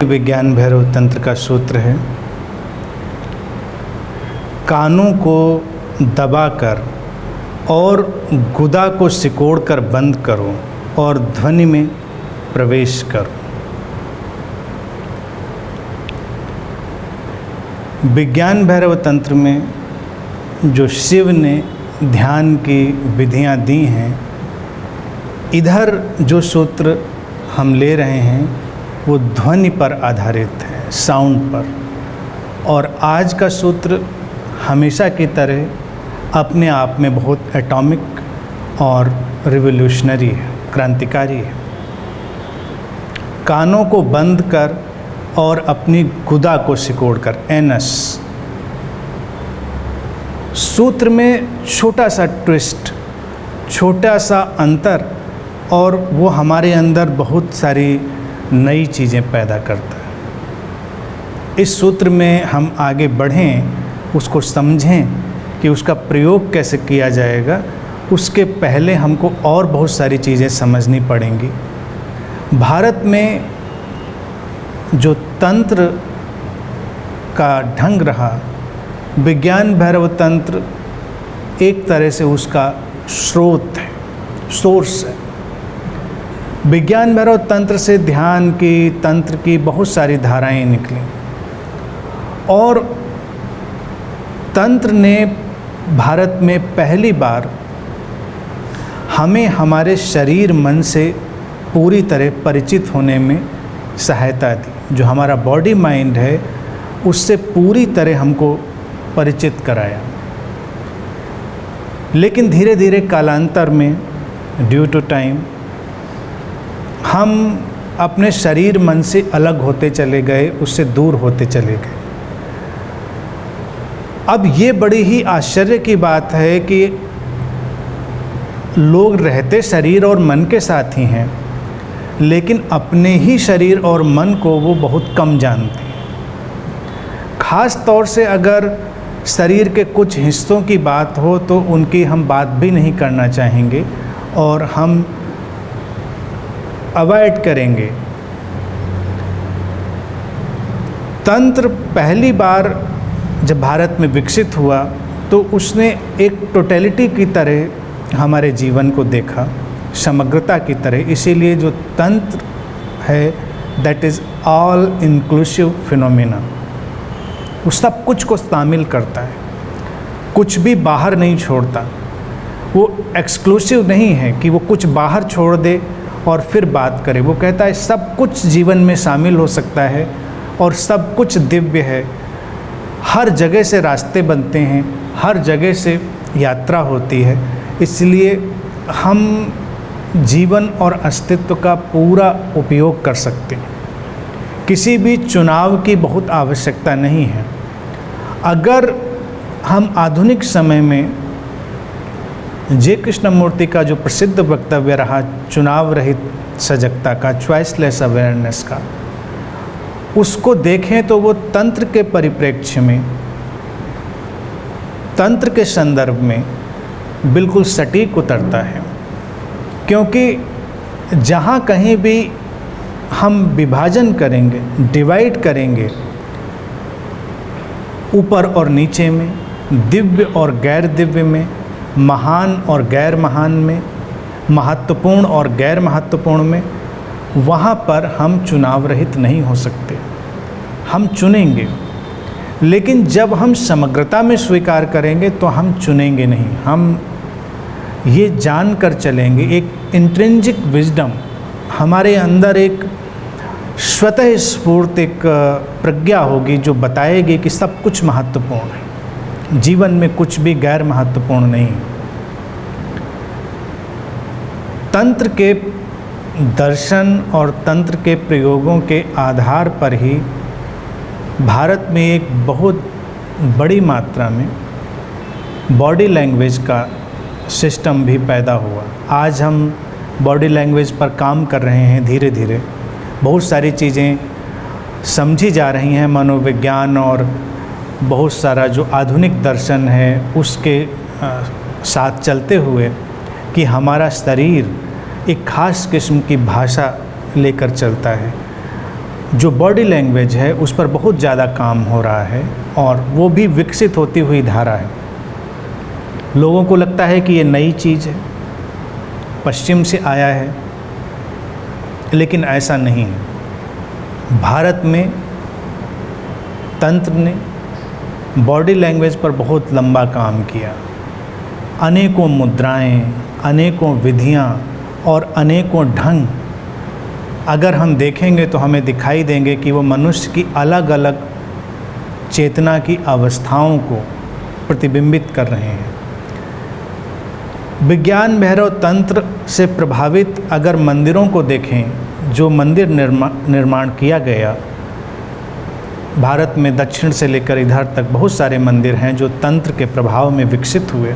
विज्ञान भैरव तंत्र का सूत्र है, कानों को दबाकर और गुदा को सिकोड़कर बंद करो और ध्वनि में प्रवेश करो। विज्ञान भैरव तंत्र में जो शिव ने ध्यान की विधियां दी हैं, इधर जो सूत्र हम ले रहे हैं वो ध्वनि पर आधारित है, साउंड पर। और आज का सूत्र हमेशा की तरह अपने आप में बहुत एटॉमिक और रिवोल्यूशनरी है, क्रांतिकारी है। कानों को बंद कर और अपनी गुदा को सिकोड़कर, एनस। सूत्र में छोटा सा ट्विस्ट, छोटा सा अंतर, और वो हमारे अंदर बहुत सारी नई चीज़ें पैदा करता है। इस सूत्र में हम आगे बढ़ें, उसको समझें कि उसका प्रयोग कैसे किया जाएगा, उसके पहले हमको और बहुत सारी चीज़ें समझनी पड़ेंगी। भारत में जो तंत्र का ढंग रहा, विज्ञान भैरव तंत्र एक तरह से उसका स्रोत है, सोर्स है। विज्ञान भैरव तंत्र से ध्यान की, तंत्र की बहुत सारी धाराएं निकली और तंत्र ने भारत में पहली बार हमें हमारे शरीर मन से पूरी तरह परिचित होने में सहायता दी। जो हमारा बॉडी माइंड है उससे पूरी तरह हमको परिचित कराया। लेकिन धीरे धीरे कालांतर में, ड्यू टू टाइम, हम अपने शरीर मन से अलग होते चले गए, उससे दूर होते चले गए। अब ये बड़ी ही आश्चर्य की बात है कि लोग रहते शरीर और मन के साथ ही हैं, लेकिन अपने ही शरीर और मन को वो बहुत कम जानते हैं। ख़ास तौर से अगर शरीर के कुछ हिस्सों की बात हो तो उनकी हम बात भी नहीं करना चाहेंगे और हम अवॉइड करेंगे। तंत्र पहली बार जब भारत में विकसित हुआ तो उसने एक टोटलिटी की तरह हमारे जीवन को देखा, समग्रता की तरह। इसीलिए जो तंत्र है, that is all inclusive phenomena. वो सब कुछ को शामिल करता है, कुछ भी बाहर नहीं छोड़ता। वो एक्सक्लूसिव नहीं है कि वो कुछ बाहर छोड़ दे और फिर बात करे। वो कहता है सब कुछ जीवन में शामिल हो सकता है और सब कुछ दिव्य है। हर जगह से रास्ते बनते हैं, हर जगह से यात्रा होती है। इसलिए हम जीवन और अस्तित्व का पूरा उपयोग कर सकते हैं। किसी भी चुनाव की बहुत आवश्यकता नहीं है। अगर हम आधुनिक समय में जे कृष्णमूर्ति का जो प्रसिद्ध वक्तव्य रहा चुनाव रहित सजगता का, चॉइसलेस अवेयरनेस का, उसको देखें तो वो तंत्र के परिप्रेक्ष्य में, तंत्र के संदर्भ में बिल्कुल सटीक उतरता है। क्योंकि जहाँ कहीं भी हम विभाजन करेंगे, डिवाइड करेंगे, ऊपर और नीचे में, दिव्य और गैर दिव्य में, महान और गैर महान में, महत्वपूर्ण और गैर महत्वपूर्ण में, वहाँ पर हम चुनाव रहित नहीं हो सकते। हम चुनेंगे, लेकिन जब हम समग्रता में स्वीकार करेंगे तो हम चुनेंगे नहीं। हम ये जान कर चलेंगे, एक इंट्रिंसिक विजडम हमारे अंदर, एक स्वतः स्फूर्त एक प्रज्ञा होगी जो बताएगी कि सब कुछ महत्वपूर्ण है, जीवन में कुछ भी गैर महत्वपूर्ण नहीं। तंत्र के दर्शन और तंत्र के प्रयोगों के आधार पर ही भारत में एक बहुत बड़ी मात्रा में बॉडी लैंग्वेज का सिस्टम भी पैदा हुआ। आज हम बॉडी लैंग्वेज पर काम कर रहे हैं। धीरे धीरे बहुत सारी चीज़ें समझी जा रही हैं, मनोविज्ञान और बहुत सारा जो आधुनिक दर्शन है उसके साथ चलते हुए, कि हमारा शरीर एक ख़ास किस्म की भाषा लेकर चलता है। जो बॉडी लैंग्वेज है उस पर बहुत ज़्यादा काम हो रहा है और वो भी विकसित होती हुई धारा है। लोगों को लगता है कि ये नई चीज़ है, पश्चिम से आया है, लेकिन ऐसा नहीं है। भारत में तंत्र ने बॉडी लैंग्वेज पर बहुत लंबा काम किया। अनेकों मुद्राएं, अनेकों विधियां और अनेकों ढंग अगर हम देखेंगे तो हमें दिखाई देंगे कि वो मनुष्य की अलग अलग चेतना की अवस्थाओं को प्रतिबिंबित कर रहे हैं। विज्ञान भैरव तंत्र से प्रभावित अगर मंदिरों को देखें, जो मंदिर निर्माण किया गया भारत में दक्षिण से लेकर इधर तक बहुत सारे मंदिर हैं जो तंत्र के प्रभाव में विकसित हुए,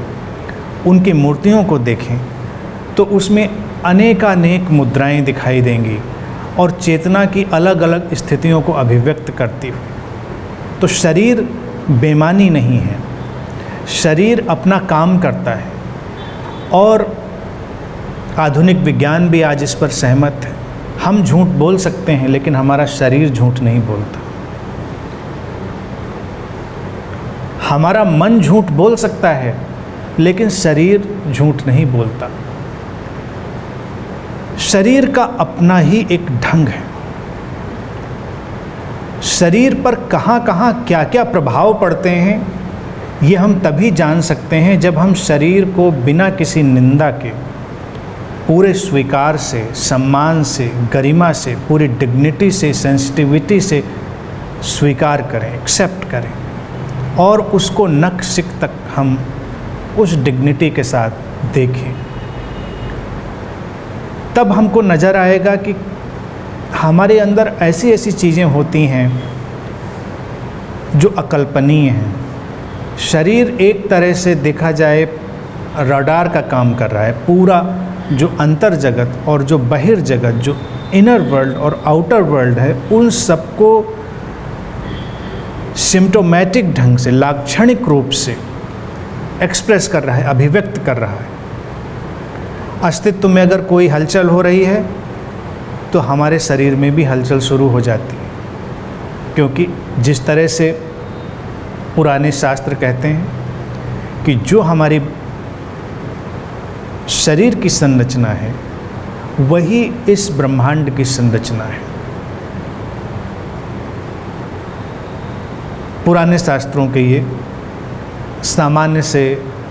उनकी मूर्तियों को देखें तो उसमें अनेकानेक मुद्राएं दिखाई देंगी और चेतना की अलग अलग स्थितियों को अभिव्यक्त करती हुई। तो शरीर बेमानी नहीं है, शरीर अपना काम करता है और आधुनिक विज्ञान भी आज इस पर सहमत है। हम झूठ बोल सकते हैं लेकिन हमारा शरीर झूठ नहीं बोलता। हमारा मन झूठ बोल सकता है लेकिन शरीर झूठ नहीं बोलता। शरीर का अपना ही एक ढंग है। शरीर पर कहाँ कहाँ क्या क्या प्रभाव पड़ते हैं ये हम तभी जान सकते हैं जब हम शरीर को बिना किसी निंदा के पूरे स्वीकार से, सम्मान से, गरिमा से, पूरी डिग्निटी से, सेंसिटिविटी से स्वीकार करें, एक्सेप्ट करें और उसको नख सिक तक हम उस डिग्निटी के साथ देखें। तब हमको नज़र आएगा कि हमारे अंदर ऐसी ऐसी चीज़ें होती हैं जो अकल्पनीय हैं। शरीर एक तरह से देखा जाए रडार का काम कर रहा है। पूरा जो अंतर जगत और जो बहिर्जगत, जो इनर वर्ल्ड और आउटर वर्ल्ड है, उन सबको सिम्टोमेटिक ढंग से, लाक्षणिक रूप से एक्सप्रेस कर रहा है, अभिव्यक्त कर रहा है। अस्तित्व में अगर कोई हलचल हो रही है तो हमारे शरीर में भी हलचल शुरू हो जाती है, क्योंकि जिस तरह से पुराने शास्त्र कहते हैं कि जो हमारी शरीर की संरचना है वही इस ब्रह्मांड की संरचना है। पुराने शास्त्रों के ये सामान्य से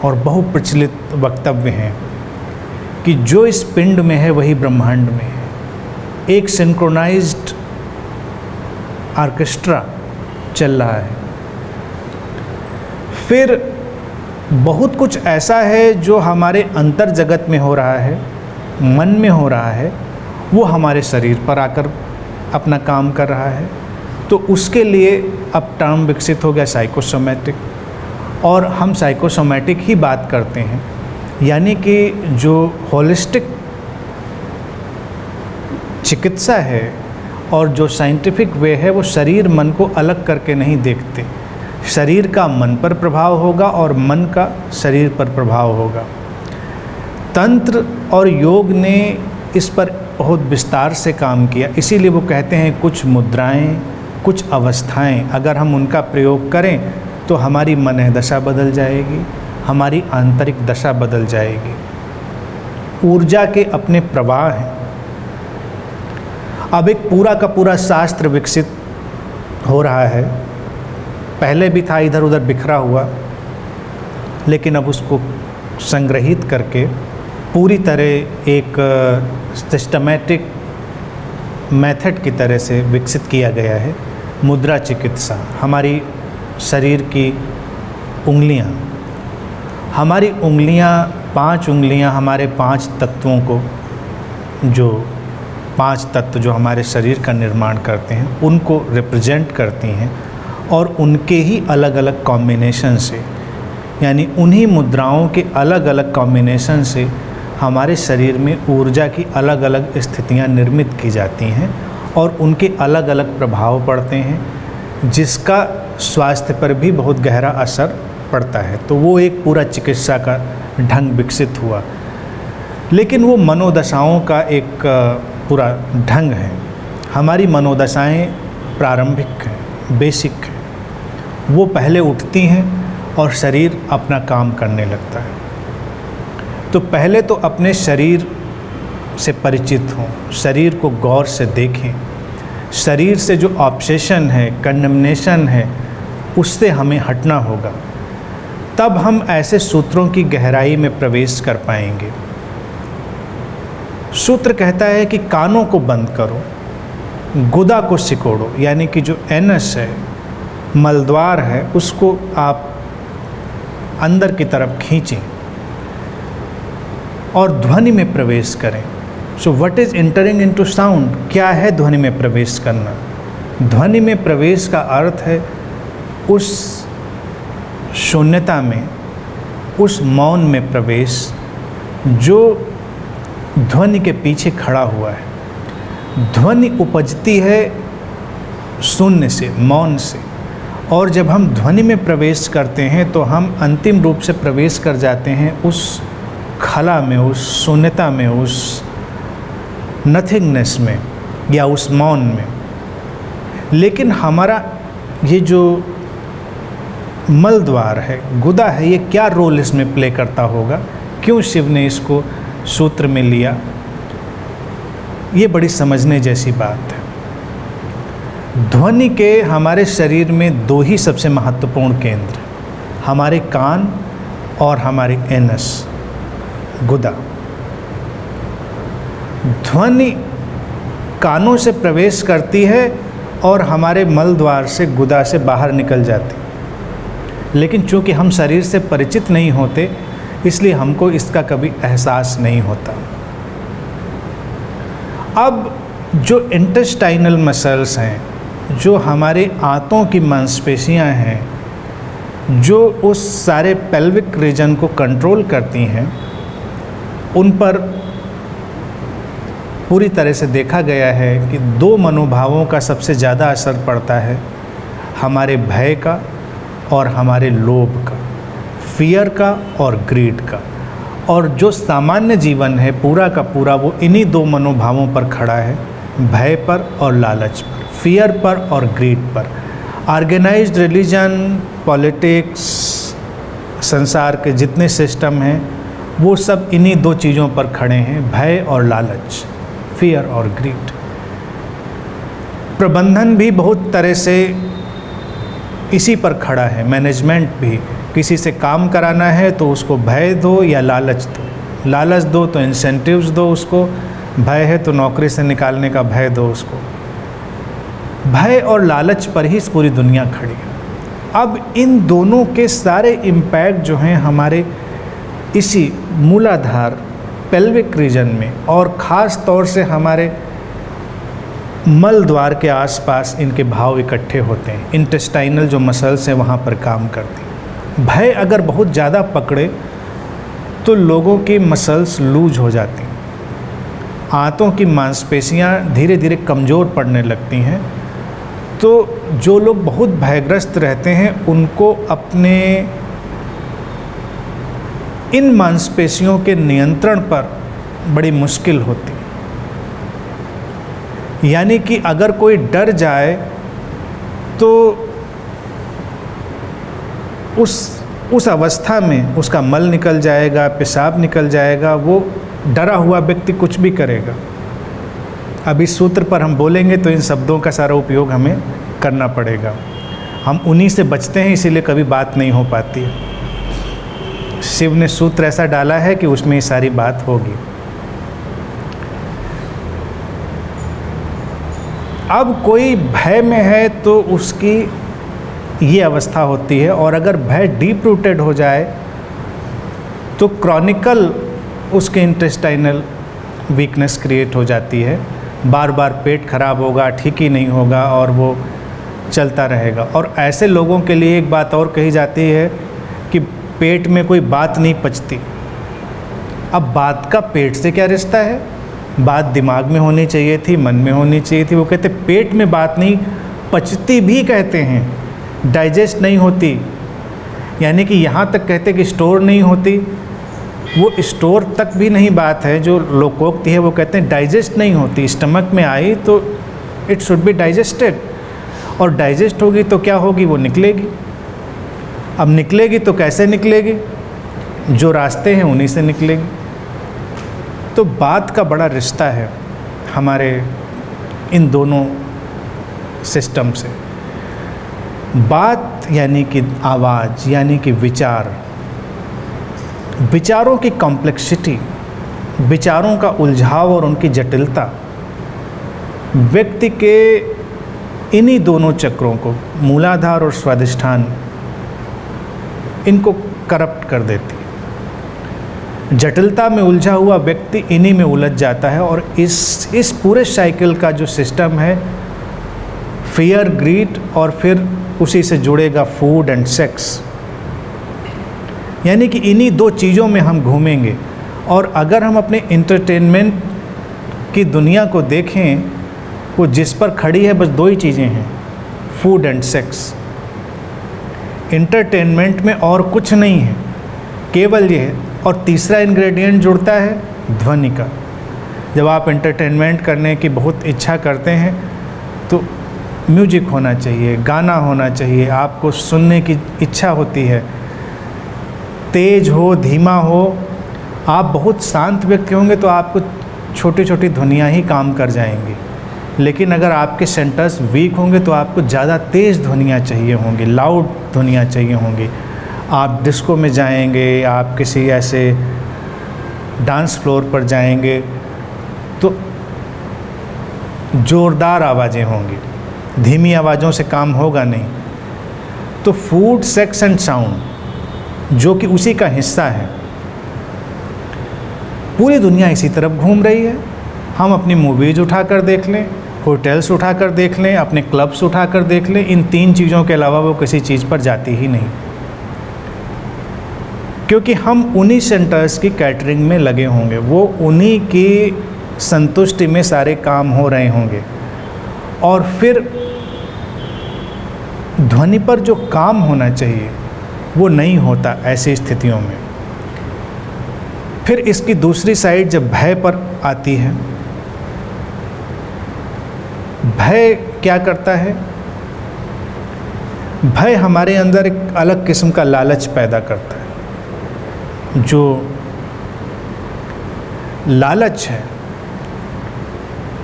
और बहुप्रचलित वक्तव्य हैं कि जो इस पिंड में है वही ब्रह्मांड में है। एक सिंक्रोनाइज्ड ऑर्केस्ट्रा चल रहा है। फिर बहुत कुछ ऐसा है जो हमारे अंतर जगत में हो रहा है, मन में हो रहा है, वो हमारे शरीर पर आकर अपना काम कर रहा है। तो उसके लिए अब टर्म विकसित हो गया साइकोसोमैटिक, और हम साइकोसोमैटिक ही बात करते हैं, यानी कि जो होलिस्टिक चिकित्सा है और जो साइंटिफिक वे है वो शरीर मन को अलग करके नहीं देखते। शरीर का मन पर प्रभाव होगा और मन का शरीर पर प्रभाव होगा। तंत्र और योग ने इस पर बहुत विस्तार से काम किया। इसीलिए वो कहते हैं कुछ मुद्राएं, कुछ अवस्थाएं अगर हम उनका प्रयोग करें तो हमारी मन दशा बदल जाएगी, हमारी आंतरिक दशा बदल जाएगी। ऊर्जा के अपने प्रवाह हैं। अब एक पूरा का पूरा शास्त्र विकसित हो रहा है। पहले भी था इधर उधर बिखरा हुआ, लेकिन अब उसको संग्रहित करके पूरी तरह एक सिस्टमैटिक मेथड की तरह से विकसित किया गया है। मुद्रा चिकित्सा, हमारी शरीर की उंगलियां, हमारी उंगलियां, 5 उंगलियां हमारे 5 तत्वों को, जो 5 तत्व जो हमारे शरीर का निर्माण करते हैं उनको रिप्रेजेंट करती हैं, और उनके ही अलग अलग कॉम्बिनेशन से, यानी उन्हीं मुद्राओं के अलग अलग कॉम्बिनेशन से हमारे शरीर में ऊर्जा की अलग अलग स्थितियां निर्मित की जाती हैं और उनके अलग अलग प्रभाव पड़ते हैं, जिसका स्वास्थ्य पर भी बहुत गहरा असर पड़ता है। तो वो एक पूरा चिकित्सा का ढंग विकसित हुआ। लेकिन वो मनोदशाओं का एक पूरा ढंग है। हमारी मनोदशाएं प्रारंभिक हैं, बेसिक हैं। वो पहले उठती हैं और शरीर अपना काम करने लगता है। तो पहले तो अपने शरीर से परिचित हों, शरीर को गौर से देखें। शरीर से जो ऑब्सेशन है, कंडमनेशन है, उससे हमें हटना होगा। तब हम ऐसे सूत्रों की गहराई में प्रवेश कर पाएंगे। सूत्र कहता है कि कानों को बंद करो, गुदा को सिकोड़ो, यानी कि जो एनस है, मलद्वार है, उसको आप अंदर की तरफ खींचें और ध्वनि में प्रवेश करें। So what is entering into sound? क्या है ध्वनि में प्रवेश करना? ध्वनि में प्रवेश का अर्थ है उस शून्यता में, उस मौन में प्रवेश जो ध्वनि के पीछे खड़ा हुआ है। ध्वनि उपजती है शून्य से, मौन से, और जब हम ध्वनि में प्रवेश करते हैं तो हम अंतिम रूप से प्रवेश कर जाते हैं उस खला में, उस शून्यता में, उस नथिंगनेस में या उस मौन में। लेकिन हमारा ये जो मल द्वार है, गुदा है, ये क्या रोल इसमें प्ले करता होगा? क्यों शिव ने इसको सूत्र में लिया? ये बड़ी समझने जैसी बात है। ध्वनि के हमारे शरीर में दो ही सबसे महत्वपूर्ण केंद्र, हमारे कान और हमारे एनस, गुदा। ध्वनि कानों से प्रवेश करती है और हमारे मल द्वार से, गुदा से बाहर निकल जाती। लेकिन चूंकि हम शरीर से परिचित नहीं होते, इसलिए हमको इसका कभी एहसास नहीं होता। अब जो इंटेस्टाइनल मसल्स हैं, जो हमारे आंतों की मांसपेशियां हैं, जो उस सारे पेल्विक रीजन को कंट्रोल करती हैं, उन पर पूरी तरह से देखा गया है कि दो मनोभावों का सबसे ज़्यादा असर पड़ता है, हमारे भय का और हमारे लोभ का, फियर का और ग्रीड का। और जो सामान्य जीवन है पूरा का पूरा वो इन्हीं दो मनोभावों पर खड़ा है, भय पर और लालच पर, फियर पर और ग्रीड पर। ऑर्गेनाइज्ड रिलीजन, पॉलिटिक्स, संसार के जितने सिस्टम हैं वो सब इन्हीं दो चीज़ों पर खड़े हैं, भय और लालच, फियर और ग्रीड। प्रबंधन भी बहुत तरह से इसी पर खड़ा है। मैनेजमेंट भी, किसी से काम कराना है तो उसको भय दो या लालच दो। लालच दो तो इंसेंटिव्स दो उसको, भय है तो नौकरी से निकालने का भय दो उसको। भय और लालच पर ही पूरी दुनिया खड़ी है। अब इन दोनों के सारे इम्पैक्ट जो हैं हमारे इसी मूलाधार पेल्विक रीजन में और ख़ास तौर से हमारे मल द्वार के आसपास इनके भाव इकट्ठे होते हैं। इंटेस्टाइनल जो मसल्स हैं वहाँ पर काम करते हैं। भय अगर बहुत ज़्यादा पकड़े तो लोगों की मसल्स लूज हो जाती हैं, आंतों की मांसपेशियाँ धीरे धीरे कमज़ोर पड़ने लगती हैं। तो जो लोग बहुत भयग्रस्त रहते हैं उनको अपने इन मांसपेशियों के नियंत्रण पर बड़ी मुश्किल होती है। यानी कि अगर कोई डर जाए तो उस अवस्था में उसका मल निकल जाएगा, पेशाब निकल जाएगा, वो डरा हुआ व्यक्ति कुछ भी करेगा। अब इस सूत्र पर हम बोलेंगे तो इन शब्दों का सारा उपयोग हमें करना पड़ेगा। हम उन्हीं से बचते हैं, इसीलिए कभी बात नहीं हो पाती। शिव ने सूत्र ऐसा डाला है कि उसमें ये सारी बात होगी। अब कोई भय में है तो उसकी ये अवस्था होती है, और अगर भय डीप रूटेड हो जाए तो क्रॉनिकल उसके इंटेस्टाइनल वीकनेस क्रिएट हो जाती है। बार बार पेट खराब होगा, ठीक ही नहीं होगा और वो चलता रहेगा। और ऐसे लोगों के लिए एक बात और कही जाती है कि पेट में कोई बात नहीं पचती। अब बात का पेट से क्या रिश्ता है? बात दिमाग में होनी चाहिए थी, मन में होनी चाहिए थी। वो कहते पेट में बात नहीं पचती भी कहते हैं, डाइजेस्ट नहीं होती। यानी कि यहाँ तक कहते कि स्टोर नहीं होती, वो स्टोर तक भी नहीं बात है। जो लोकोक्ति है वो कहते हैं डाइजेस्ट नहीं होती। स्टमक में आई तो इट शुड बी डाइजेस्टेड, और डाइजेस्ट होगी तो क्या होगी, वो निकलेगी। अब निकलेगी तो कैसे निकलेगी, जो रास्ते हैं उन्हीं से निकलेगी। तो बात का बड़ा रिश्ता है हमारे इन दोनों सिस्टम से। बात यानी कि आवाज़, यानी कि विचार, विचारों की कॉम्प्लेक्सिटी, विचारों का उलझाव और उनकी जटिलता व्यक्ति के इन्हीं दोनों चक्रों को, मूलाधार और स्वादिष्ठान, इनको करप्ट कर देती है। जटिलता में उलझा हुआ व्यक्ति इन्हीं में उलझ जाता है, और इस पूरे साइकिल का जो सिस्टम है, फियर, ग्रीड, और फिर उसी से जुड़ेगा फूड एंड सेक्स, यानी कि इन्हीं दो चीज़ों में हम घूमेंगे। और अगर हम अपने इंटरटेनमेंट की दुनिया को देखें, वो जिस पर खड़ी है बस दो ही चीज़ें हैं, फूड एंड सेक्स। इंटरटेनमेंट में और कुछ नहीं है, केवल ये है। और तीसरा इंग्रेडिएंट जुड़ता है ध्वनि का। जब आप इंटरटेनमेंट करने की बहुत इच्छा करते हैं तो म्यूजिक होना चाहिए, गाना होना चाहिए, आपको सुनने की इच्छा होती है, तेज हो, धीमा हो। आप बहुत शांत व्यक्ति होंगे तो आपको छोटी छोटी ध्वनियाँ ही काम कर जाएंगी, लेकिन अगर आपके सेंटर्स वीक होंगे तो आपको ज़्यादा तेज़ ध्वनियाँ चाहिए होंगी, लाउड ध्वनियाँ चाहिए होंगी। आप डिस्को में जाएंगे, आप किसी ऐसे डांस फ्लोर पर जाएंगे तो ज़ोरदार आवाज़ें होंगी, धीमी आवाज़ों से काम होगा नहीं। तो फूड, सेक्स एंड साउंड जो कि उसी का हिस्सा है, पूरी दुनिया इसी तरफ घूम रही है। हम अपनी मूवीज़ उठाकर देख लें, होटल्स उठाकर देख लें, अपने क्लब्स उठाकर देख लें, इन तीन चीज़ों के अलावा वो किसी चीज़ पर जाती ही नहीं, क्योंकि हम उन्हीं सेंटर्स की कैटरिंग में लगे होंगे, वो उन्हीं की संतुष्टि में सारे काम हो रहे होंगे। और फिर ध्वनि पर जो काम होना चाहिए वो नहीं होता ऐसी स्थितियों में। फिर इसकी दूसरी साइड जब भय पर आती है, भय क्या करता है, भय हमारे अंदर एक अलग किस्म का लालच पैदा करता है। जो लालच है,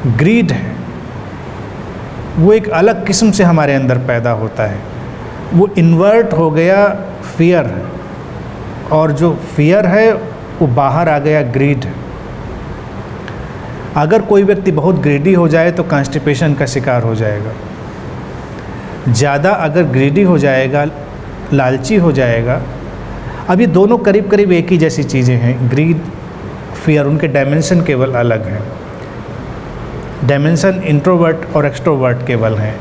ग्रीड है, वो एक अलग किस्म से हमारे अंदर पैदा होता है। वो इन्वर्ट हो गया फियर है, और जो फियर है वो बाहर आ गया ग्रीड है। अगर कोई व्यक्ति बहुत ग्रीडी हो जाए तो कॉन्स्टिपेशन का शिकार हो जाएगा। ज़्यादा अगर ग्रीडी हो जाएगा, लालची हो जाएगा। अब ये दोनों करीब करीब एक ही जैसी चीज़ें हैं, ग्रीड, फियर, उनके डायमेंशन केवल अलग हैं। डायमेंशन इंट्रोवर्ट और एक्सट्रोवर्ट केवल हैं।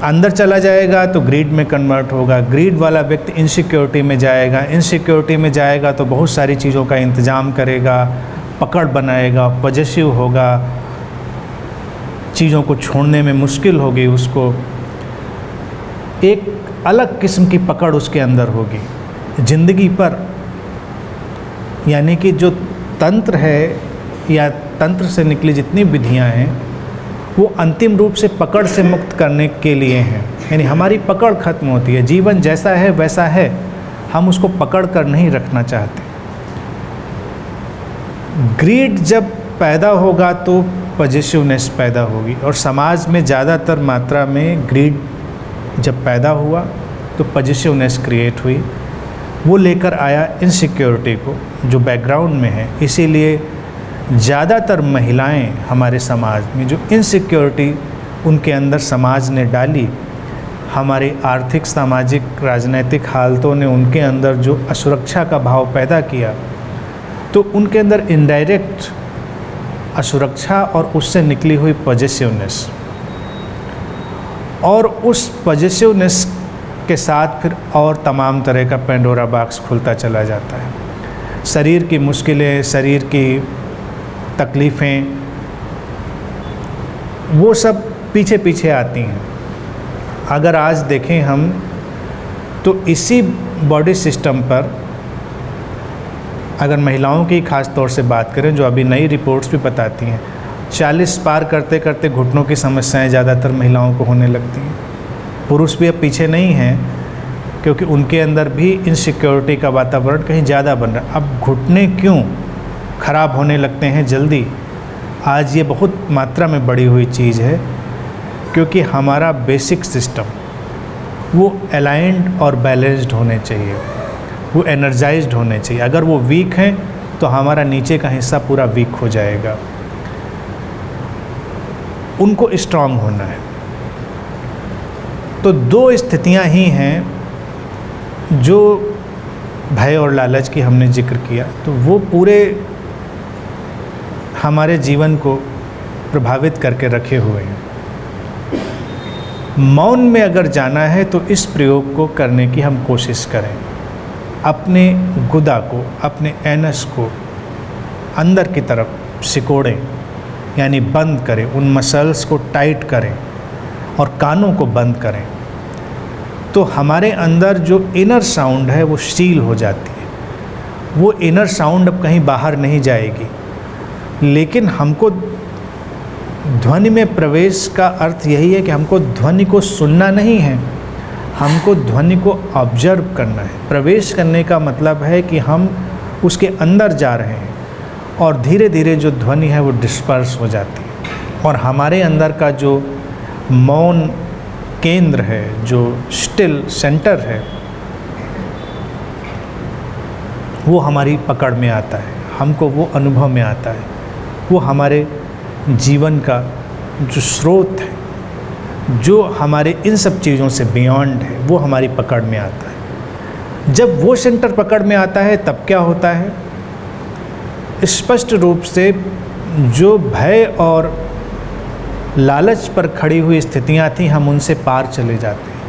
अंदर चला जाएगा तो ग्रीड में कन्वर्ट होगा, ग्रीड वाला व्यक्ति इनसिक्योरिटी में जाएगा, इनसिक्योरिटी में जाएगा तो बहुत सारी चीज़ों का इंतज़ाम करेगा, पकड़ बनाएगा, पॉजेसिव होगा, चीज़ों को छोड़ने में मुश्किल होगी उसको, एक अलग किस्म की पकड़ उसके अंदर होगी ज़िंदगी पर। यानी कि जो तंत्र है या तंत्र से निकली जितनी विधियां हैं वो अंतिम रूप से पकड़ से मुक्त करने के लिए हैं। यानी हमारी पकड़ खत्म होती है, जीवन जैसा है वैसा है, हम उसको पकड़ कर नहीं रखना चाहते। ग्रीड जब पैदा होगा तो पॉजिटिवनेस पैदा होगी, और समाज में ज़्यादातर मात्रा में ग्रीड जब पैदा हुआ तो पॉजिटिवनेस क्रिएट हुई। वो लेकर आया इनसिक्योरिटी को जो बैकग्राउंड में है। इसीलिए ज़्यादातर महिलाएं हमारे समाज में, जो इनसिक्योरिटी उनके अंदर समाज ने डाली, हमारी आर्थिक, सामाजिक, राजनीतिक हालतों ने उनके अंदर जो असुरक्षा का भाव पैदा किया, तो उनके अंदर इनडायरेक्ट असुरक्षा और उससे निकली हुई पॉजिटिवनेस, और उस पॉजिटिवनेस के साथ फिर और तमाम तरह का पेंडोरा बॉक्स खुलता चला जाता है। शरीर की मुश्किलें, शरीर की तकलीफ़ें, वो सब पीछे पीछे आती हैं। अगर आज देखें हम तो इसी बॉडी सिस्टम पर, अगर महिलाओं की ख़ास तौर से बात करें, जो अभी नई रिपोर्ट्स भी बताती हैं, 40 पार करते करते घुटनों की समस्याएं ज़्यादातर महिलाओं को होने लगती हैं। पुरुष भी अब पीछे नहीं हैं, क्योंकि उनके अंदर भी इनसिक्योरिटी का वातावरण कहीं ज़्यादा बन रहा है। अब घुटने क्यों खराब होने लगते हैं जल्दी? आज ये बहुत मात्रा में बढ़ी हुई चीज़ है, क्योंकि हमारा बेसिक सिस्टम वो अलाइंड और बैलेंस्ड होने चाहिए, वो एनर्जाइज्ड होने चाहिए। अगर वो वीक हैं तो हमारा नीचे का हिस्सा पूरा वीक हो जाएगा। उनको स्ट्रांग होना है। तो 2 स्थितियां ही हैं जो भय और लालच की हमने जिक्र किया, तो वो पूरे हमारे जीवन को प्रभावित करके रखे हुए हैं। मौन में अगर जाना है तो इस प्रयोग को करने की हम कोशिश करें। अपने गुदा को, अपने एनस को अंदर की तरफ सिकोड़ें, यानी बंद करें, उन मसल्स को टाइट करें और कानों को बंद करें। तो हमारे अंदर जो इनर साउंड है वो सील हो जाती है। वो इनर साउंड अब कहीं बाहर नहीं जाएगी। लेकिन हमको ध्वनि में प्रवेश का अर्थ यही है कि हमको ध्वनि को सुनना नहीं है, हमको ध्वनि को ऑब्जर्व करना है। प्रवेश करने का मतलब है कि हम उसके अंदर जा रहे हैं और धीरे धीरे जो ध्वनि है वो डिस्पर्स हो जाती है। और हमारे अंदर का जो मौन केंद्र है, जो स्टिल सेंटर है, वो हमारी पकड़ में आता है, हमको वो अनुभव में आता है। वो हमारे जीवन का जो स्रोत है, जो हमारे इन सब चीज़ों से बियॉन्ड है, वो हमारी पकड़ में आता है। जब वो सेंटर पकड़ में आता है तब क्या होता है? स्पष्ट रूप से जो भय और लालच पर खड़ी हुई स्थितियां थी, हम उनसे पार चले जाते हैं।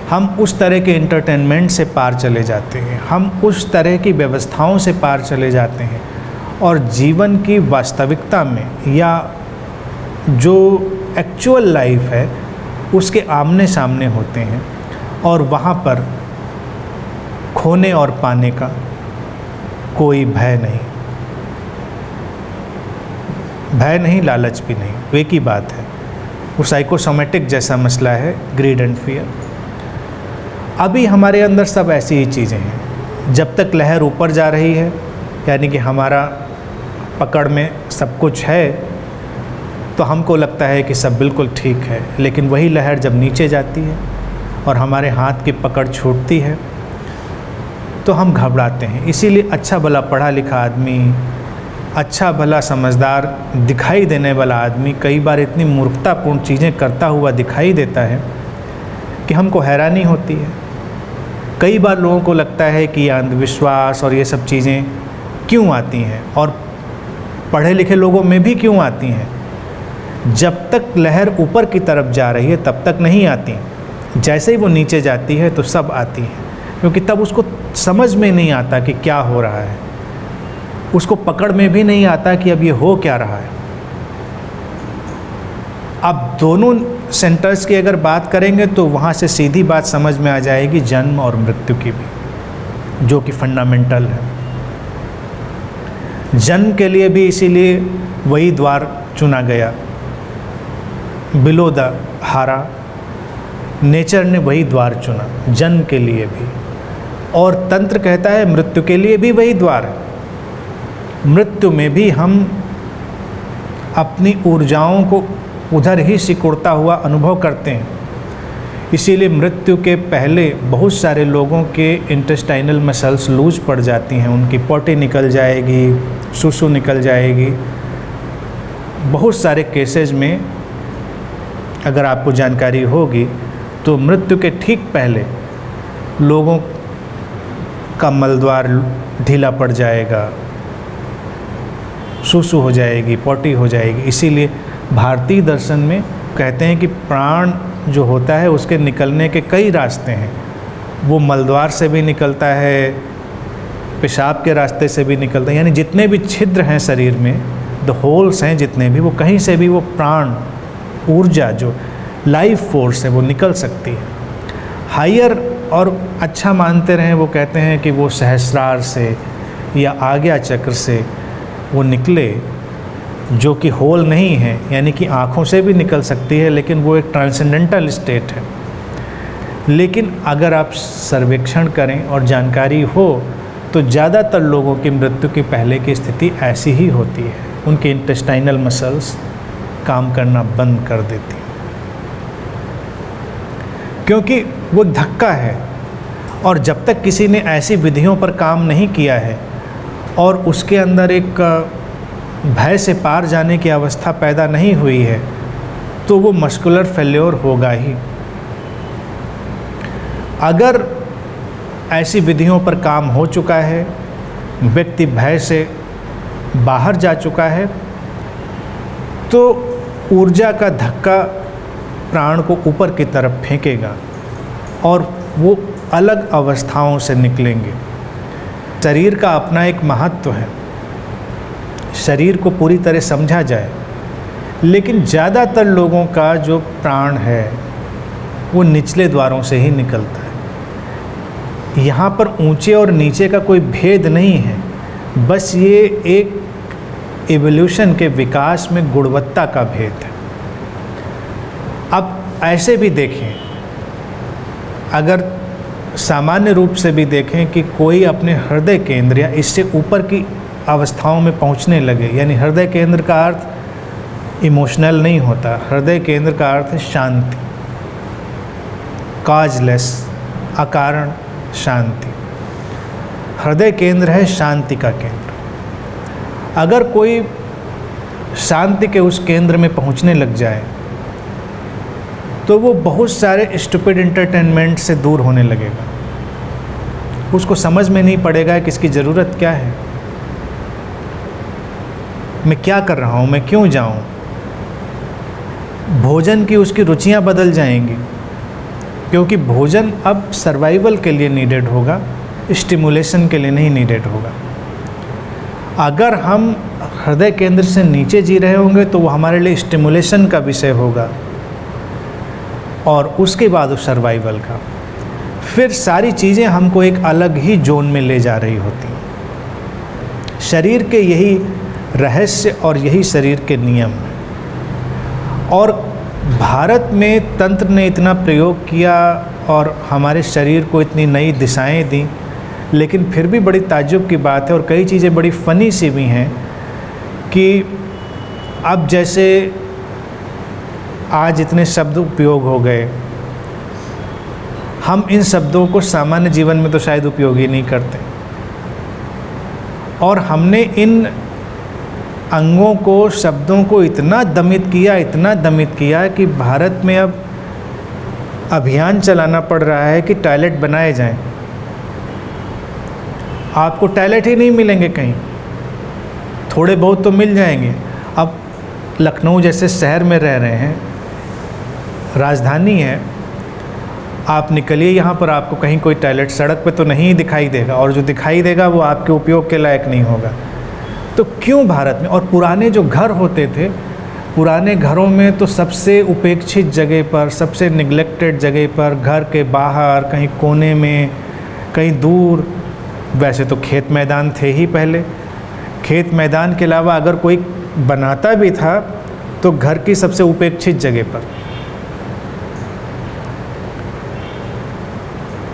हम उस तरह के एंटरटेनमेंट से पार चले जाते हैं, हम उस तरह की व्यवस्थाओं से पार चले जाते हैं और जीवन की वास्तविकता में या जो एक्चुअल लाइफ है उसके आमने सामने होते हैं। और वहाँ पर खोने और पाने का कोई भय नहीं, लालच भी नहीं, वो एक ही बात है। वो साइकोसोमेटिक जैसा मसला है, ग्रीड एंड फियर। अभी हमारे अंदर सब ऐसी ही चीज़ें हैं। जब तक लहर ऊपर जा रही है, यानी कि हमारा पकड़ में सब कुछ है, तो हमको लगता है कि सब बिल्कुल ठीक है। लेकिन वही लहर जब नीचे जाती है और हमारे हाथ की पकड़ छूटती है तो हम घबराते हैं। इसीलिए अच्छा भला पढ़ा लिखा आदमी, अच्छा भला समझदार दिखाई देने वाला आदमी कई बार इतनी मूर्खतापूर्ण चीज़ें करता हुआ दिखाई देता है कि हमको हैरानी होती है। कई बार लोगों को लगता है कि अंधविश्वास और ये सब चीज़ें क्यों आती हैं, और पढ़े लिखे लोगों में भी क्यों आती हैं। जब तक लहर ऊपर की तरफ जा रही है तब तक नहीं आती, जैसे ही वो नीचे जाती है तो सब आती है, क्योंकि तब उसको समझ में नहीं आता कि क्या हो रहा है, उसको पकड़ में भी नहीं आता कि अब ये हो क्या रहा है। अब दोनों सेंटर्स की अगर बात करेंगे तो वहाँ से सीधी बात समझ में आ जाएगी जन्म और मृत्यु की भी, जो कि फंडामेंटल है। जन्म के लिए भी इसीलिए वही द्वार चुना गया, बिलो द हारा, नेचर ने वही द्वार चुना जन्म के लिए भी। और तंत्र कहता है मृत्यु के लिए भी वही द्वार है। मृत्यु में भी हम अपनी ऊर्जाओं को उधर ही सिकुड़ता हुआ अनुभव करते हैं। इसीलिए मृत्यु के पहले बहुत सारे लोगों के इंटेस्टाइनल मसल्स लूज पड़ जाती हैं, उनकी पोटी निकल जाएगी, सुसु निकल जाएगी। बहुत सारे केसेस में अगर आपको जानकारी होगी तो मृत्यु के ठीक पहले लोगों का मलद्वार ढीला पड़ जाएगा, सुसु हो जाएगी, पोटी हो जाएगी। इसीलिए भारतीय दर्शन में कहते हैं कि प्राण जो होता है उसके निकलने के कई रास्ते हैं। वो मलद्वार से भी निकलता है, पेशाब के रास्ते से भी निकलता है, यानी जितने भी छिद्र हैं शरीर में, द होल्स हैं जितने भी, वो कहीं से भी वो प्राण ऊर्जा जो लाइफ फोर्स है वो निकल सकती है। हायर और अच्छा मानते रहें, वो कहते हैं कि वो सहस्रार से या आज्ञा चक्र से वो निकले जो कि होल नहीं है, यानी कि आँखों से भी निकल सकती है, लेकिन वो एक ट्रांसेंडेंटल स्टेट है। लेकिन अगर आप सर्वेक्षण करें और जानकारी हो तो ज़्यादातर लोगों की मृत्यु की पहले की स्थिति ऐसी ही होती है, उनके इंटेस्टाइनल मसल्स काम करना बंद कर देती, क्योंकि वो धक्का है। और जब तक किसी ने ऐसी विधियों पर काम नहीं किया है और उसके अंदर एक भय से पार जाने की अवस्था पैदा नहीं हुई है, तो वो मस्कुलर फेल्योर होगा ही। अगर ऐसी विधियों पर काम हो चुका है, व्यक्ति भय से बाहर जा चुका है, तो ऊर्जा का धक्का प्राण को ऊपर की तरफ फेंकेगा और वो अलग अवस्थाओं से निकलेंगे। शरीर का अपना एक महत्व है, शरीर को पूरी तरह समझा जाए, लेकिन ज़्यादातर लोगों का जो प्राण है वो निचले द्वारों से ही निकलता है। यहाँ पर ऊंचे और नीचे का कोई भेद नहीं है, बस ये एक इवोल्यूशन के विकास में गुणवत्ता का भेद है। अब ऐसे भी देखें, अगर सामान्य रूप से भी देखें कि कोई अपने हृदय केंद्र या इससे ऊपर की अवस्थाओं में पहुंचने लगे, यानी हृदय केंद्र का अर्थ इमोशनल नहीं होता, हृदय केंद्र का अर्थ है शांति, काजलेस, अकारण शांति। हृदय केंद्र है शांति का केंद्र। अगर कोई शांति के उस केंद्र में पहुंचने लग जाए तो वो बहुत सारे स्टूपिड एंटरटेनमेंट से दूर होने लगेगा। उसको समझ में नहीं पड़ेगा कि इसकी ज़रूरत क्या है, मैं क्या कर रहा हूँ, मैं क्यों जाऊँ। भोजन की उसकी रुचियाँ बदल जाएंगी, क्योंकि भोजन अब सर्वाइवल के लिए नीडेड होगा, स्टिमुलेशन के लिए नहीं नीडेड होगा। अगर हम हृदय केंद्र से नीचे जी रहे होंगे तो वो हमारे लिए स्टिमुलेशन का विषय होगा, और उसके बाद उस सर्वाइवल का। फिर सारी चीज़ें हमको एक अलग ही जोन में ले जा रही होती हैं। शरीर के यही रहस्य और यही शरीर के नियम हैं। और भारत में तंत्र ने इतना प्रयोग किया और हमारे शरीर को इतनी नई दिशाएं दी, लेकिन फिर भी बड़ी ताज्जुब की बात है और कई चीज़ें बड़ी फ़नी सी भी हैं कि अब जैसे आज इतने शब्द उपयोग हो गए, हम इन शब्दों को सामान्य जीवन में तो शायद उपयोग ही नहीं करते, और हमने इन अंगों को, शब्दों को इतना दमित किया कि भारत में अब अभियान चलाना पड़ रहा है कि टॉयलेट बनाए जाएं। आपको टॉयलेट ही नहीं मिलेंगे कहीं, थोड़े बहुत तो मिल जाएंगे। अब लखनऊ जैसे शहर में रह रहे हैं, राजधानी है, आप निकलिए यहाँ पर, आपको कहीं कोई टॉयलेट सड़क पे तो नहीं दिखाई देगा, और जो दिखाई देगा वो आपके उपयोग के लायक नहीं होगा। तो क्यों भारत में? और पुराने जो घर होते थे, पुराने घरों में तो सबसे उपेक्षित जगह पर, सबसे निगलेक्टेड जगह पर, घर के बाहर कहीं कोने में, कहीं दूर, वैसे तो खेत मैदान थे ही पहले। खेत मैदान के अलावा अगर कोई बनाता भी था तो घर की सबसे उपेक्षित जगह पर,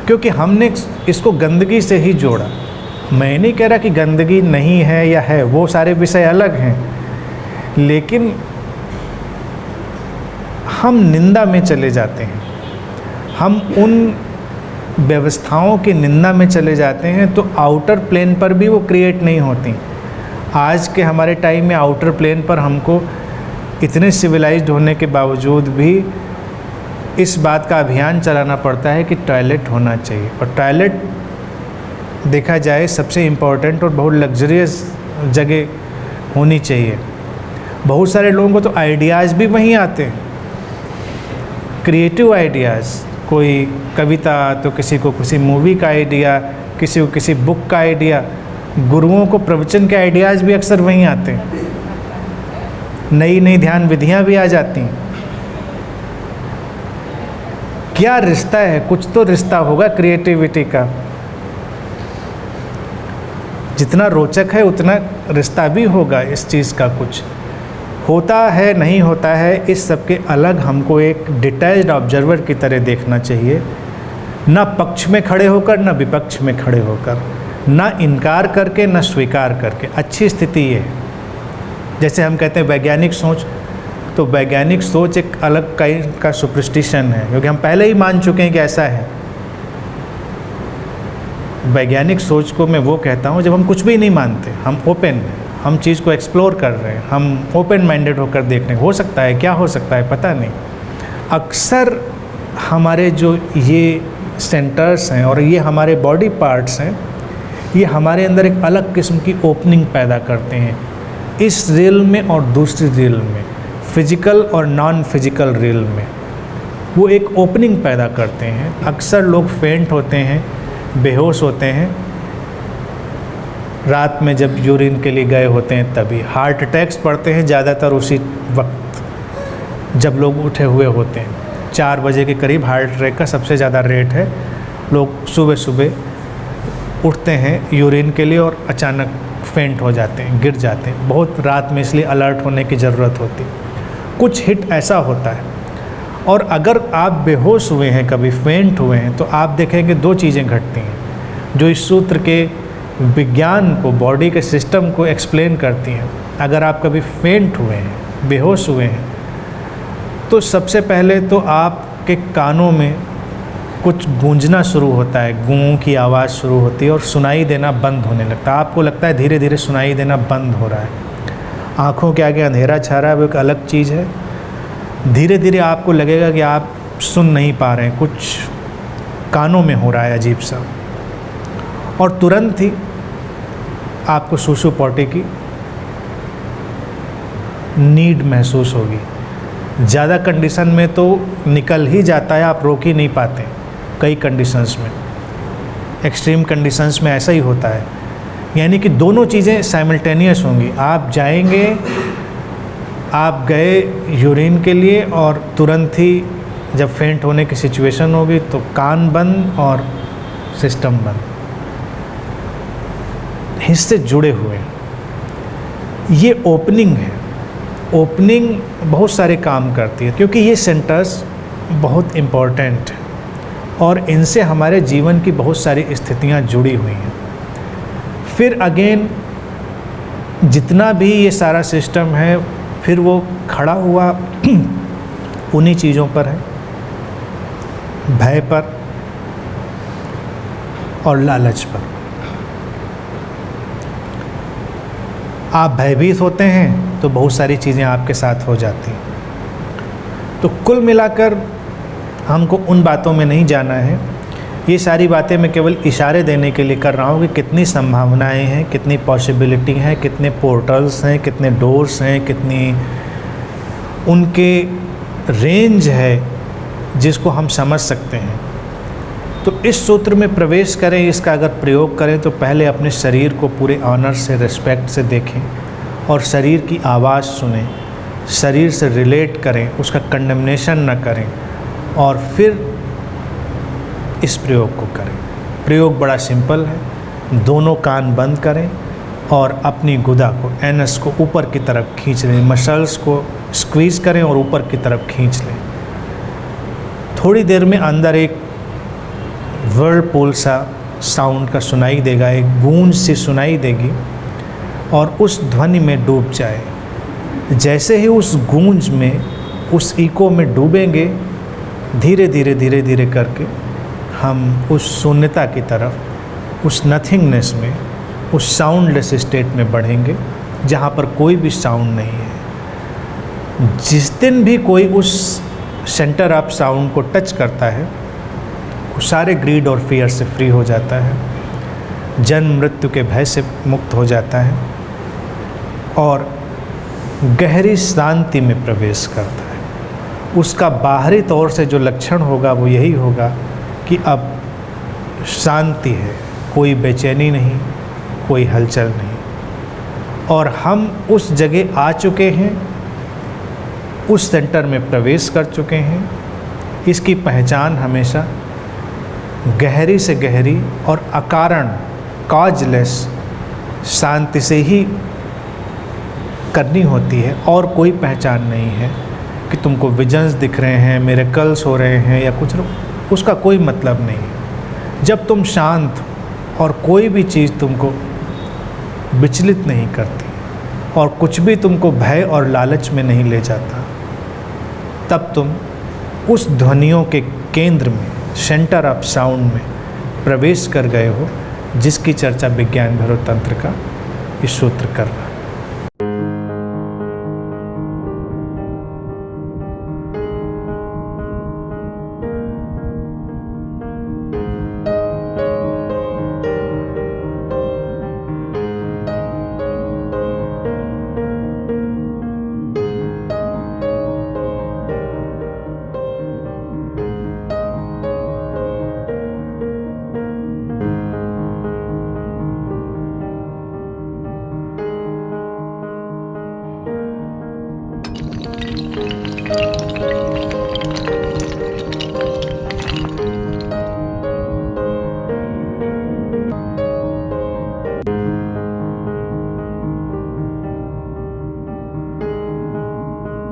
क्योंकि हमने इसको गंदगी से ही जोड़ा। मैं नहीं कह रहा कि गंदगी नहीं है या है, वो सारे विषय अलग हैं, लेकिन हम निंदा में चले जाते हैं, हम उन व्यवस्थाओं की निंदा में चले जाते हैं, तो आउटर प्लेन पर भी वो क्रिएट नहीं होती। आज के हमारे टाइम में आउटर प्लेन पर हमको इतने सिविलाइज्ड होने के बावजूद भी इस बात का अभियान चलाना पड़ता है कि टॉयलेट होना चाहिए। और टॉयलेट देखा जाए सबसे इम्पोर्टेंट और बहुत लग्जरियस जगह होनी चाहिए। बहुत सारे लोगों को तो आइडियाज़ भी वहीं आते हैं, क्रिएटिव आइडियाज़, कोई कविता तो किसी को किसी मूवी का आइडिया, किसी को किसी बुक का आइडिया। गुरुओं को प्रवचन के आइडियाज़ भी अक्सर वहीं आते हैं, नई नई ध्यान विधियाँ भी आ जाती हैं। क्या रिश्ता है? कुछ तो रिश्ता होगा क्रिएटिविटी का। जितना रोचक है उतना रिश्ता भी होगा इस चीज़ का कुछ। होता है नहीं होता है इस सब के अलग हमको एक डिटैच्ड ऑब्जर्वर की तरह देखना चाहिए, ना पक्ष में खड़े होकर ना विपक्ष में खड़े होकर, ना इनकार करके ना स्वीकार करके। अच्छी स्थिति ये है। जैसे हम कहते हैं वैज्ञानिक सोच, तो वैज्ञानिक सोच एक अलग काइंड का सुपरस्टिशन है, क्योंकि हम पहले ही मान चुके हैं कि ऐसा है। वैज्ञानिक सोच को मैं वो कहता हूँ जब हम कुछ भी नहीं मानते, हम ओपन हैं, हम चीज़ को एक्सप्लोर कर रहे हैं, हम ओपन माइंडेड होकर देख रहे हैं। हो सकता है, क्या हो सकता है पता नहीं। अक्सर हमारे जो ये सेंटर्स हैं और ये हमारे बॉडी पार्ट्स हैं, ये हमारे अंदर एक अलग किस्म की ओपनिंग पैदा करते हैं। इस रील में और दूसरी रील में, फिजिकल और नॉन फिजिकल रील में, वो एक ओपनिंग पैदा करते हैं। अक्सर लोग फेंट होते हैं, बेहोश होते हैं रात में जब यूरिन के लिए गए होते हैं तभी। हार्ट अटैक्स पड़ते हैं ज़्यादातर उसी वक्त जब लोग उठे हुए होते हैं। 4 बजे के करीब हार्ट अटैक का सबसे ज़्यादा रेट है। लोग सुबह सुबह उठते हैं यूरिन के लिए और अचानक फेंट हो जाते हैं, गिर जाते हैं। बहुत रात में इसलिए अलर्ट होने की ज़रूरत होती। कुछ हिट ऐसा होता है। और अगर आप बेहोश हुए हैं, कभी फेंट हुए हैं, तो आप देखेंगे 2 चीज़ें घटती हैं जो इस सूत्र के विज्ञान को, बॉडी के सिस्टम को एक्सप्लेन करती हैं। अगर आप कभी फेंट हुए हैं, बेहोश हुए हैं, तो सबसे पहले तो आपके कानों में कुछ गूंजना शुरू होता है, गूं की आवाज़ शुरू होती है और सुनाई देना बंद होने लगता है। आपको लगता है धीरे धीरे सुनाई देना बंद हो रहा है। आँखों के आगे अंधेरा छा रहा है, वो एक अलग चीज़ है। धीरे धीरे आपको लगेगा कि आप सुन नहीं पा रहे हैं, कुछ कानों में हो रहा है अजीब सा। और तुरंत ही आपको सूसू पॉटी की नीड महसूस होगी। ज़्यादा कंडीशन में तो निकल ही जाता है, आप रोक ही नहीं पाते। कई कंडीशंस में, एक्सट्रीम कंडीशंस में ऐसा ही होता है। यानी कि दोनों चीज़ें साइमल्टेनियस होंगी। आप जाएंगे, आप गए यूरिन के लिए और तुरंत ही जब फेंट होने की सिचुएशन होगी तो कान बंद और सिस्टम बंद, हिस्से जुड़े हुए हैं। ये ओपनिंग है। ओपनिंग बहुत सारे काम करती है, क्योंकि ये सेंटर्स बहुत इम्पोर्टेंट हैं और इनसे हमारे जीवन की बहुत सारी स्थितियाँ जुड़ी हुई हैं। फिर अगेन जितना भी ये सारा सिस्टम है, फिर वो खड़ा हुआ उन्हीं चीज़ों पर है, भय पर और लालच पर। आप भयभीत होते हैं तो बहुत सारी चीज़ें आपके साथ हो जाती हैं। तो कुल मिलाकर हमको उन बातों में नहीं जाना है। ये सारी बातें मैं केवल इशारे देने के लिए कर रहा हूँ कि कितनी संभावनाएं हैं, कितनी पॉसिबिलिटी हैं, कितने पोर्टल्स हैं, कितने डोर्स हैं, कितनी उनके रेंज है जिसको हम समझ सकते हैं। तो इस सूत्र में प्रवेश करें, इसका अगर प्रयोग करें तो पहले अपने शरीर को पूरे ऑनर से, रिस्पेक्ट से देखें और शरीर की आवाज़ सुनें, शरीर से रिलेट करें, उसका कंडेमनेशन न करें और फिर इस प्रयोग को करें। प्रयोग बड़ा सिंपल है। दोनों कान बंद करें और अपनी गुदा को, एनस को ऊपर की तरफ खींच लें। मसल्स को स्क्वीज़ करें और ऊपर की तरफ खींच लें। थोड़ी देर में अंदर एक वर्लपूल सा साउंड का सुनाई देगा, एक गूंज सी सुनाई देगी और उस ध्वनि में डूब जाए। जैसे ही उस गूंज में, उस इको में डूबेंगे, धीरे धीरे धीरे धीरे करके हम उस शून्यता की तरफ, उस नथिंगनेस में, उस साउंडलेस स्टेट में बढ़ेंगे जहाँ पर कोई भी साउंड नहीं है। जिस दिन भी कोई उस सेंटर ऑफ साउंड को टच करता है, वो सारे ग्रीड और फियर से फ्री हो जाता है, जन्म मृत्यु के भय से मुक्त हो जाता है और गहरी शांति में प्रवेश करता है। उसका बाहरी तौर से जो लक्षण होगा वो यही होगा कि अब शांति है, कोई बेचैनी नहीं, कोई हलचल नहीं, और हम उस जगह आ चुके हैं, उस सेंटर में प्रवेश कर चुके हैं। इसकी पहचान हमेशा गहरी से गहरी और अकारण, कॉजलेस शांति से ही करनी होती है और कोई पहचान नहीं है कि तुमको विजन्स दिख रहे हैं, मिरेकल्स हो रहे हैं या कुछ, उसका कोई मतलब नहीं है। जब तुम शांत और कोई भी चीज़ तुमको विचलित नहीं करती और कुछ भी तुमको भय और लालच में नहीं ले जाता, तब तुम उस ध्वनियों के केंद्र में, सेंटर ऑफ साउंड में प्रवेश कर गए हो, जिसकी चर्चा विज्ञान भैरव तंत्र का इस सूत्र कर रहा है।